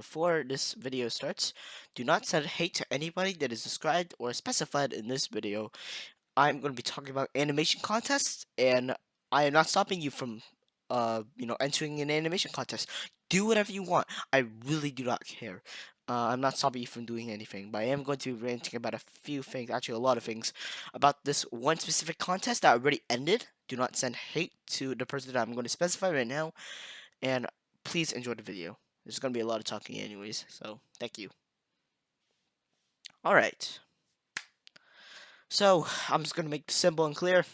Before this video starts, do not send hate to anybody that is described or specified in this video. I'm going to be talking about animation contests, and I am not stopping you from, entering an animation contest. Do whatever you want. I really do not care. I'm not stopping you from doing anything, but I am going to be ranting about a few things, actually a lot of things, about this one specific contest that already ended. Do not send hate to the person that I'm going to specify right now, and please enjoy the video. There's going to be a lot of talking anyways, so thank you. Alright, so I'm just going to make this simple and clear.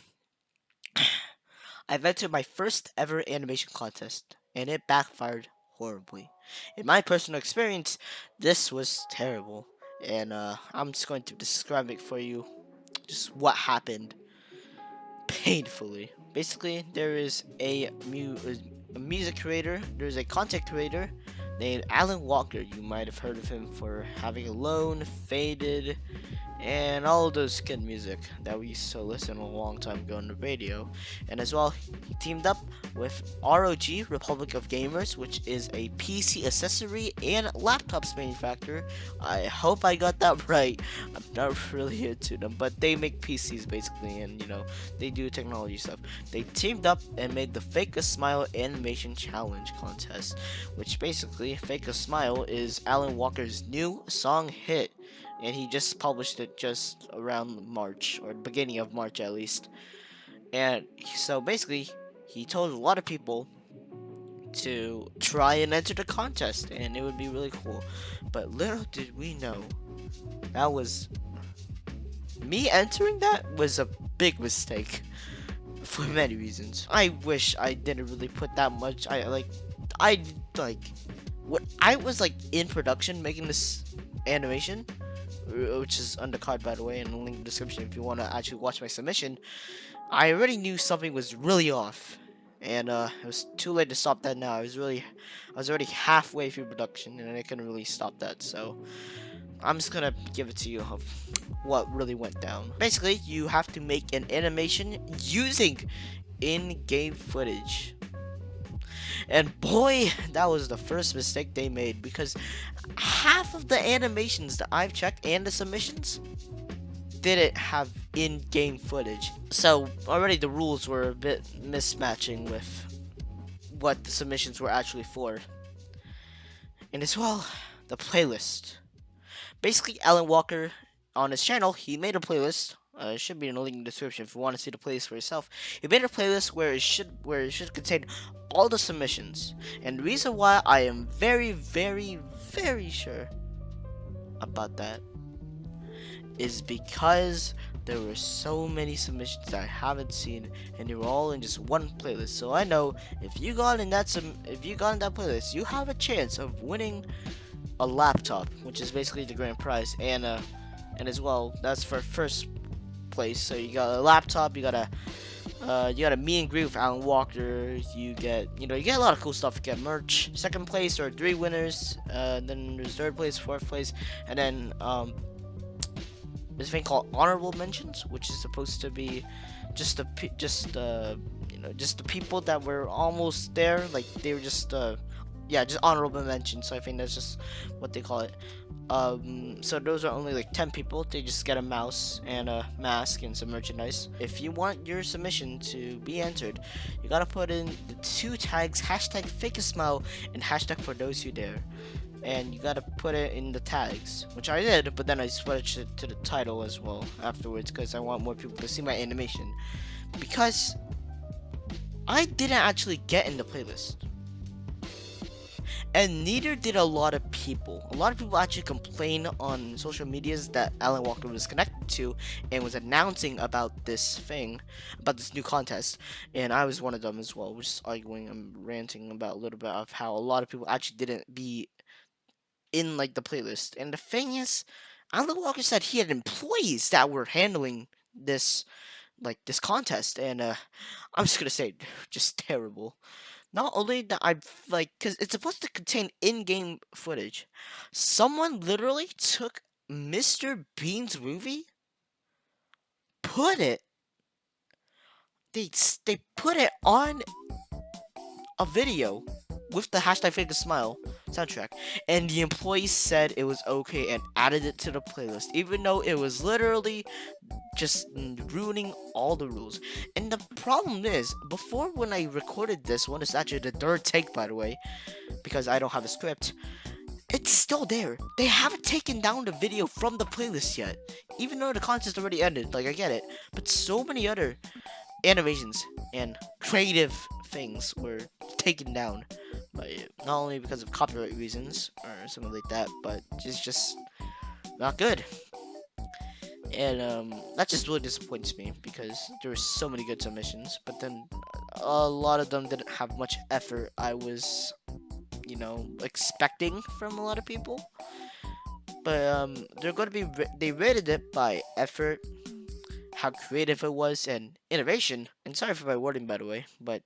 I've entered my first ever animation contest, and it backfired horribly. In my personal experience, this was terrible, and I'm just going to describe it for you, just what happened painfully. Basically, there is a music creator, there's a content creator named Alan Walker. You might have heard of him for having Alone, Faded, and all those good music that we used to listen a long time ago on the radio. And as well, he teamed up with ROG, Republic of Gamers, which is a PC accessory and laptops manufacturer. I hope I got that right. I'm not really into them, but they make PCs basically, and they do technology stuff. They teamed up and made the Fake a Smile Animation Challenge contest, which basically Fake a Smile is Alan Walker's new song hit, and he just published it just around March, or the beginning of March at least. And so basically, he told a lot of people to try and enter the contest, and it would be really cool. But little did we know, that was me entering that was a big mistake for many reasons. I wish I didn't really put that much. I like, what I was like in production making this animation, which is undercard by the way, and link in the description if you want to actually watch my submission. I already knew something was really off, and it was too late to stop that now. I was already halfway through production, and I couldn't really stop that. So I'm just gonna give it to you of what really went down. Basically, you have to make an animation using in-game footage. And boy, that was the first mistake they made, because half of the animations that I've checked and the submissions didn't have in-game footage. So already the rules were a bit mismatching with what the submissions were actually for. And as well, the playlist. Basically, Alan Walker, on his channel, he made a playlist. It should be in the link in the description if you want to see the playlist for yourself. He made a playlist where it should contain all the submissions. And the reason why I am very, very, very sure about that is because there were so many submissions that I haven't seen, and they were all in just one playlist. So I know if you got in that playlist, you have a chance of winning a laptop, which is basically the grand prize, and as well, that's for first place. So you got a laptop, you got a meet and greet with Alan Walker. You get a lot of cool stuff. You get merch. Second place are 3 winners. Then there's third place, fourth place, and then there's a thing called honorable mentions, which is supposed to be just the people that were almost there, like they were just honorable mentions. So I think that's just what they call it. So those are only like 10 people. They just get a mouse and a mask and some merchandise. If you want your submission to be entered, you gotta put in the 2 tags: hashtag fake a smile and hashtag for those who dare. And you gotta put it in the tags, which I did, but then I switched it to the title as well afterwards, because I want more people to see my animation, because I didn't actually get in the playlist, and neither did a lot of people. A lot of people actually complained on social medias that Alan Walker was connected to and was announcing about this thing, about this new contest, and I was one of them as well, just arguing and ranting about a little bit of how a lot of people actually didn't be in like the playlist. And the thing is, Alan Walker said he had employees that were handling this contest, and I'm just gonna say, just terrible. Not only that, because it's supposed to contain in-game footage. Someone literally took Mr. Bean's movie, put it, they put it a video with the hashtag Fake a Smile soundtrack, and the employee said it was okay and added it to the playlist, even though it was literally just ruining all the rules. And the problem is, before when I recorded this one, it's actually the third take, by the way, because I don't have a script. It's still there. They haven't taken down the video from the playlist yet, even though the contest already ended. Like, I get it, but so many other animations and creative things were taken down, but not only because of copyright reasons or something like that, but it's just not good. And that just really disappoints me because there were so many good submissions, but then a lot of them didn't have much effort I was, expecting from a lot of people. But they're going to be they rated it by effort, how creative it was, and innovation. And sorry for my wording, by the way, but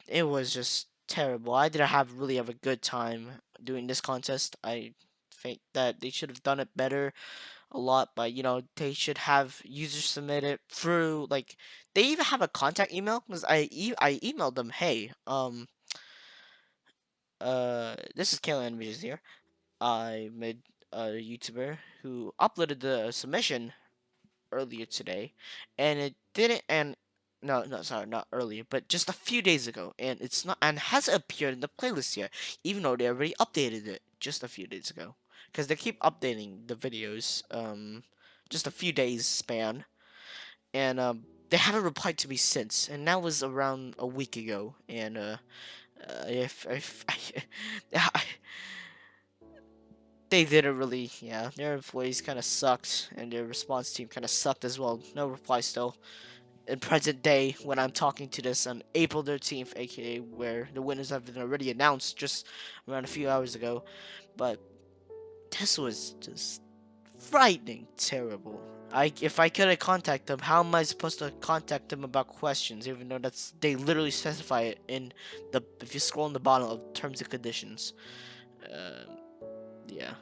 it was just terrible. I didn't have a good time doing this contest. I think that they should have done it better a lot, but they should have users submit it through, like, they even have a contact email, because I emailed them, hey, this is KLAnimations here. I'm a YouTuber who uploaded the submission earlier today, and it didn't. And no, sorry, not earlier, but just a few days ago, and it's not and hasn't appeared in the playlist yet, even though they already updated it just a few days ago, because they keep updating the videos, just a few days span, and they haven't replied to me since, and that was around a week ago, and if they didn't really, yeah, their employees kind of sucked, and their response team kind of sucked as well. No reply still. In present day, when I'm talking to this on April 13th, aka where the winners have been already announced just around a few hours ago. But this was just frightening, terrible. If I couldn't contact them, how am I supposed to contact them about questions? Even though they literally specify it in the if you scroll on the bottom of terms and conditions. Um, yeah.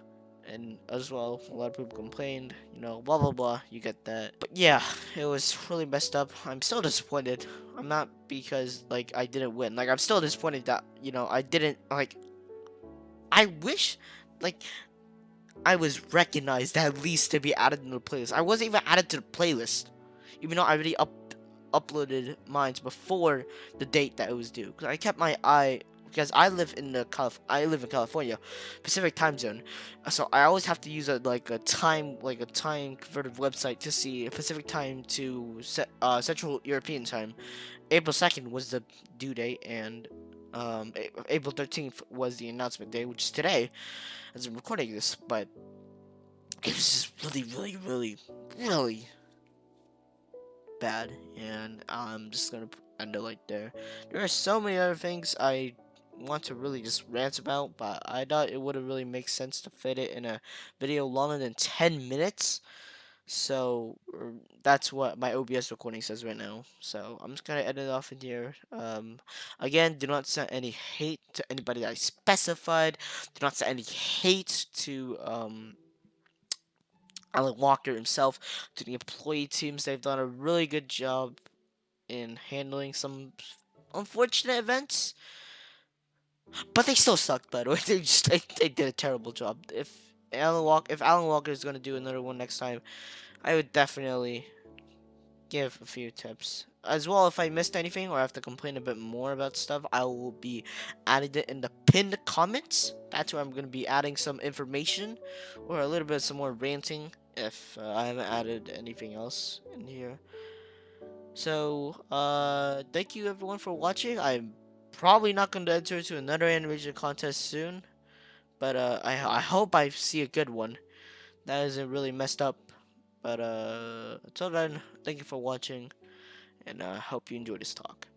And as well, a lot of people complained, blah blah blah, you get that. But yeah, it was really messed up. I'm still disappointed. I'm not because, like, I didn't win. Like, I'm still disappointed that, I didn't, like, I wish, like, I was recognized at least to be added into the playlist. I wasn't even added to the playlist, even though I already uploaded mine before the date that it was due. Because I kept my eye, because I live in California, Pacific time zone, so I always have to use a time converted website to see Pacific time to Central European time. April 2nd was the due date, and April 13th was the announcement day, which is today as I'm recording this. But it was just really, really, really, really bad, and I'm just gonna end it like there. There are so many other things I want to really just rant about, but I thought it wouldn't really make sense to fit it in a video longer than 10 minutes. So that's what my OBS recording says right now. So I'm just gonna edit it off in here. Again, do not send any hate to anybody that I specified. Do not send any hate to Alan Walker himself, to the employee teams. They've done a really good job in handling some unfortunate events, but they still sucked. By the way, they did a terrible job. If Alan Walker is gonna do another one next time, I would definitely give a few tips. As well, if I missed anything or I have to complain a bit more about stuff, I will be adding it in the pinned comments. That's where I'm going to be adding some information or a little bit some more ranting if I haven't added anything else in here. So, thank you everyone for watching. I'm probably not going to enter to another animation contest soon, but I hope I see a good one that isn't really messed up. But until then, thank you for watching, and I hope you enjoy this talk.